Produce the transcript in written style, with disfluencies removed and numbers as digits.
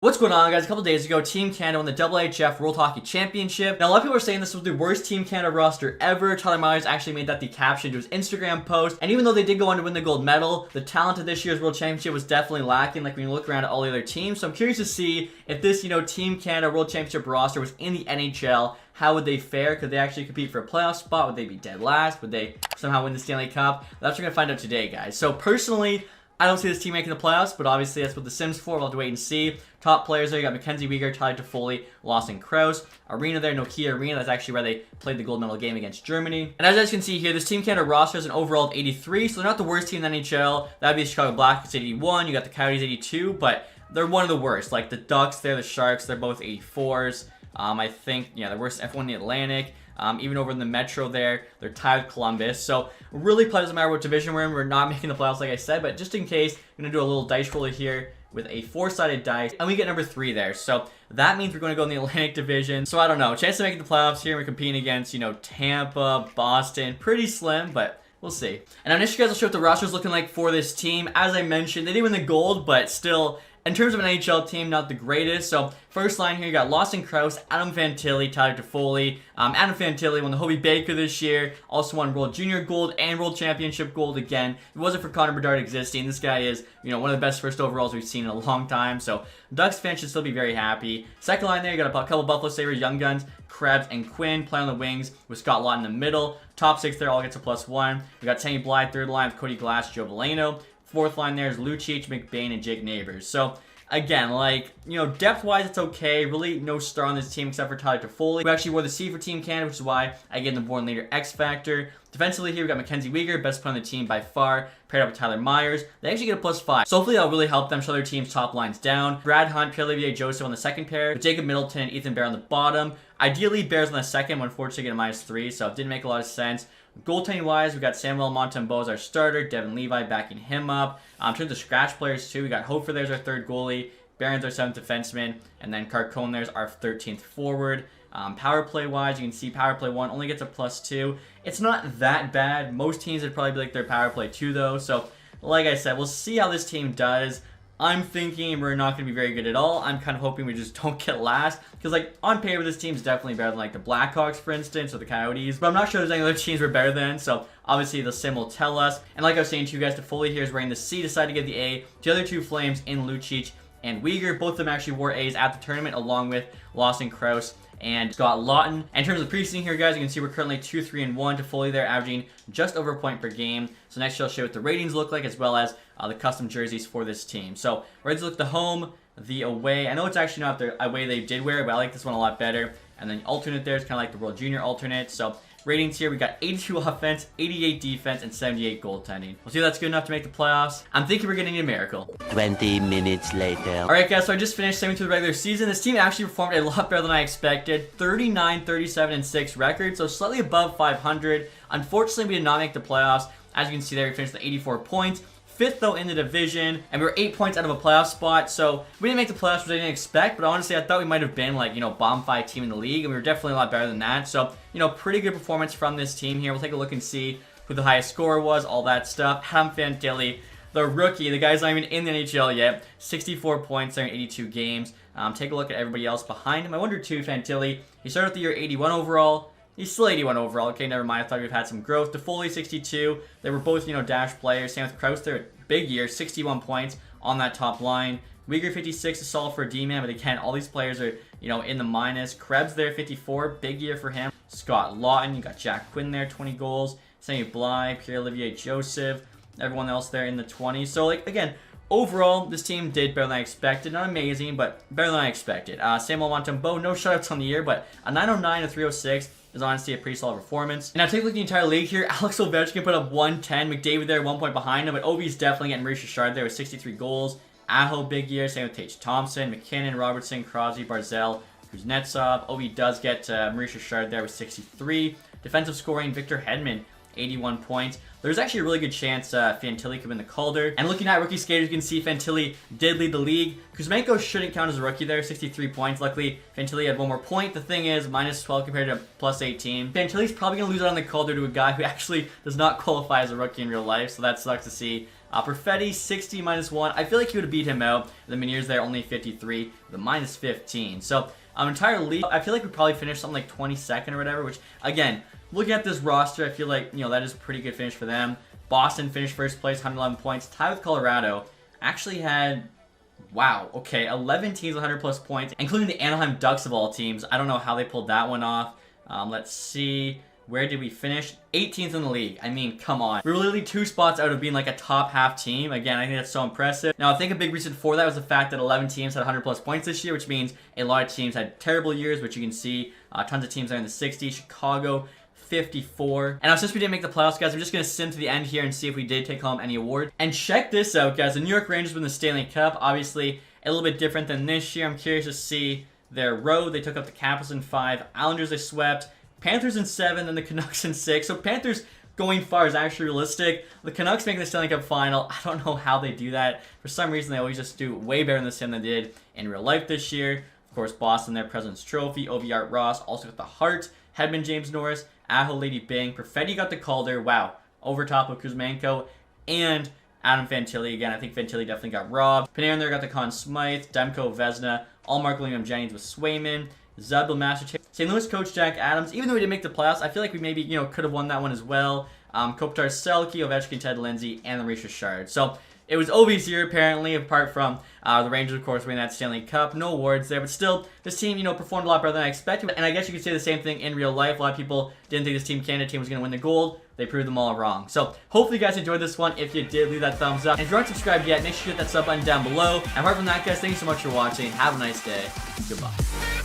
What's going on, guys? A couple days ago, Team Canada won the IIHF World Hockey Championship. Now, a lot of people are saying this was the worst Team Canada roster ever. Tyler Myers actually made that the caption to his Instagram post. And even though they did go on to win the gold medal, the talent of this year's World Championship was definitely lacking, like when you look around at all the other teams. So I'm curious to see if this, Team Canada World Championship roster was in the NHL. How would they fare? Could they actually compete for a playoff spot? Would they be dead last? Would they somehow win the Stanley Cup? That's what we're going to find out today, guys. So personally, I don't see this team making the playoffs, but obviously that's what the Sims for. We'll have to wait and see. Top players there, you got Mackenzie Weegar, Tyler Toffoli, Lawson Krause. Arena there, Nokia Arena. That's actually where they played the gold medal game against Germany. And as you guys can see here, this Team Canada roster is an overall of 83, so they're not the worst team in the NHL. That would be the Chicago Blackhawks 81. You got the Coyotes 82, but they're one of the worst. Like the Ducks there, the Sharks, they're both 84s. I think, the worst F1 in the Atlantic. Even over in the Metro there, they're tied with Columbus. So really doesn't matter what division we're in. We're not making the playoffs like I said, but just in case, I'm going to do a little dice roller here with a 4-sided dice, and we get number 3 there. So that means we're going to go in the Atlantic Division. So I don't know. Chance of making the playoffs here, we're competing against, Tampa, Boston. Pretty slim, but we'll see. And on this, you guys will show what the roster's looking like for this team. As I mentioned, they didn't win the gold, but still, in terms of an NHL team, not the greatest. So first line here, you got Lawson Krause, Adam Fantilli, Tyler Toffoli. Adam Fantilli won the Hobey Baker this year. Also won World Junior Gold and World Championship Gold again. If it wasn't for Connor Bedard existing, this guy is, one of the best first overalls we've seen in a long time. So Ducks fans should still be very happy. Second line there, you got a couple Buffalo Sabres, Young Guns, Krebs, and Quinn play on the wings with Scott Lott in the middle. Top 6 there all gets a +1. We got Tammy Blythe, third line with Cody Glass, Joe Veleno. Fourth line there is Lucic, McBain, and Jake Neighbors. So again, depth-wise, it's okay. Really no star on this team except for Tyler Toffoli, who actually wore the C for Team Canada, which is why I gave them the Born Leader X Factor. Defensively here, we got Mackenzie Weegar, best player on the team by far, paired up with Tyler Myers. They actually get a +5. So hopefully that'll really help them shut their team's top lines down. Brad Hunt, Pierre-Olivier Joseph on the second pair, with Jacob Middleton and Ethan Bear on the bottom. Ideally, Bears on the second, but unfortunately get a -3, so it didn't make a lot of sense. Goaltending-wise, we got Samuel Montembeault as our starter, Devin Levi backing him up. In terms of scratch players, too, we got Hofer there's our third goalie, Barron's our 7th defenseman, and then Carcone there's our 13th forward. Power play-wise, you can see power play 1 only gets a +2. It's not that bad. Most teams would probably be like their power play 2, though. So, like I said, we'll see how this team does. I'm thinking we're not going to be very good at all. I'm kind of hoping we just don't get last. Because, on paper, this team's definitely better than, the Blackhawks, for instance, or the Coyotes. But I'm not sure there's any other teams we're better than. So, obviously, the sim will tell us. And like I was saying to you guys, Toffoli here is wearing the C, decided to get the A. The other two Flames in Lucic and Weegar. Both of them actually wore A's at the tournament, along with Lawson Krause and Scott Lawton. And in terms of preseason here, guys, you can see we're currently 2-3-1. Toffoli there, averaging just over a point per game. So next, I'll show you what the ratings look like, as well as the custom jerseys for this team. So we're ready to look at the home, the away. I know it's actually not the away they did wear, but I like this one a lot better. And then the alternate there is kind of like the World Junior alternate. So ratings here, we got 82 offense, 88 defense, and 78 goaltending. We'll see if that's good enough to make the playoffs. I'm thinking we're getting a miracle. 20 minutes later. Alright, guys, so I just finished 7 through the regular season. This team actually performed a lot better than I expected. 39, 37, and 6 record, so slightly above 500. Unfortunately, we did not make the playoffs. As you can see there, we finished with 84 points. 5th, though, in the division, and we were 8 points out of a playoff spot, so we didn't make the playoffs, which I didn't expect, but honestly, I thought we might have been, bottom 5 team in the league, and we were definitely a lot better than that, so, pretty good performance from this team here. We'll take a look and see who the highest scorer was, all that stuff. Adam Fantilli, the rookie, the guy's not even in the NHL yet, 64 points there in 82 games. Take a look at everybody else behind him. I wonder, too, Fantilli, he started the year 81 overall. He's still 81 overall. Okay, never mind. I thought we've had some growth. Toffoli, 62. They were both, dash players. Same with Krause there. Big year, 61 points on that top line. Weegar, 56, is solid for a D-man. But again, all these players are, in the minus. Krebs there, 54. Big year for him. Scott Lawton. You got Jack Quinn there, 20 goals. Sammy Blythe, Pierre-Olivier Joseph. Everyone else there in the 20s. So, again, overall, this team did better than I expected. Not amazing, but better than I expected. Samuel Montembeault, no shutouts on the year, but a 909, a 306 is honestly a pretty solid performance. And now take a look at the entire league here. Alex Ovechkin put up 110. McDavid there, 1 point behind him, but Ovi's definitely getting Maurice Richard there with 63 goals. Aho, big year. Same with Tage Thompson, McKinnon, Robertson, Crosby, Barzell, Kuznetsov. Ovi does get Maurice Richard there with 63. Defensive scoring, Victor Hedman, 81 points. There's actually a really good chance Fantilli could win the Calder. And looking at rookie skaters, you can see Fantilli did lead the league. Kuzmenko shouldn't count as a rookie there, 63 points. Luckily, Fantilli had one more point. The thing is, minus 12 compared to plus 18. Fantilli's probably going to lose out on the Calder to a guy who actually does not qualify as a rookie in real life, so that sucks to see. Perfetti, 60 minus 1. I feel like he would have beat him out. The Meniere's there, only 53, the minus 15. So, entire league, I feel like we probably finished something like 22nd or whatever, which, again, looking at this roster, I feel like, that is a pretty good finish for them. Boston finished first place, 111 points. Tied with Colorado. Actually had, wow, okay, 11 teams, 100 plus points, including the Anaheim Ducks of all teams. I don't know how they pulled that one off. Let's see. Where did we finish? 18th in the league. I mean, come on. We were literally 2 spots out of being like a top half team. Again, I think that's so impressive. Now, I think a big reason for that was the fact that 11 teams had 100 plus points this year, which means a lot of teams had terrible years, which you can see. Tons of teams are in the 60s. Chicago, 54. And now, since we didn't make the playoffs, guys, I'm just going to sim to the end here and see if we did take home any awards. And check this out, guys. The New York Rangers win the Stanley Cup. Obviously, a little bit different than this year. I'm curious to see their road. They took up the Capitals in 5. Islanders, they swept. Panthers in 7, and the Canucks in 6. So Panthers going far is actually realistic. The Canucks making the Stanley Cup final. I don't know how they do that. For some reason, they always just do way better in the sim than they did in real life this year. Of course, Boston, their President's Trophy. Ovi Art Ross also got the Hart. Hedman, James Norris. Aho, Lady Bing. Perfetti got the Calder. Wow. Over top of Kuzmenko. And Adam Fantilli. Again, I think Fantilli definitely got robbed. Panarin there got the Conn Smythe. Demko, Vezina. Allmark, William Jennings with Swayman. Zeb, Master, St. Louis coach Jack Adams. Even though we didn't make the playoffs, I feel like we maybe, could have won that one as well. Kopitar, Selke, Ovechkin, Ted Lindsay, and the Maurice Richard. So it was Ovi's year, apparently, apart from the Rangers, of course, winning that Stanley Cup. No awards there, but still, this team, performed a lot better than I expected. And I guess you could say the same thing in real life. A lot of people didn't think this Team Canada team was going to win the gold. They proved them all wrong. So hopefully you guys enjoyed this one. If you did, leave that thumbs up. And if you aren't subscribed yet, make sure you hit that sub button down below. And apart from that, guys, thank you so much for watching. Have a nice day. Goodbye.